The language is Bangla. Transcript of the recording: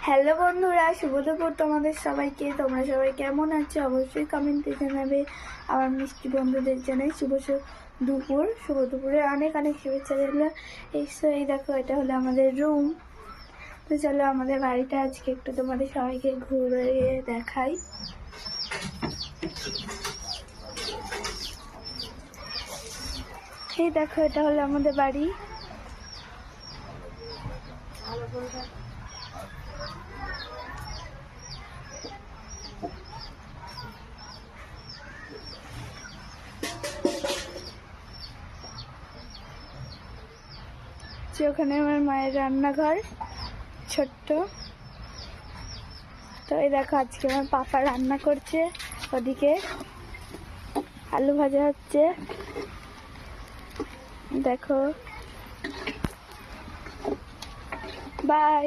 হ্যালো বন্ধুরা, শুভ দুপুর তোমাদের সবাইকে। তোমরা সবাই কেমন আছো অবশ্যই কমেন্টে জানাবে। আমার মিষ্টি বন্ধুদের জানাই শুভ দুপুর। শুভ দুপুরে অনেক অনেক শুভেচ্ছা দিলাম। এই দেখো, এটা হলো আমাদের রুম। তো চলো আমাদের বাড়িটা আজকে একটু তোমাদের সবাইকে ঘুরে দেখাই। এই দেখো, এটা হলো আমাদের বাড়ি। ওখানে আমার মায়ের রান্নাঘর ছোট্ট। তো এই দেখো, আজকে আমার পাপা রান্না করছে, ওদিকে আলু ভাজা হচ্ছে। দেখো, বাই।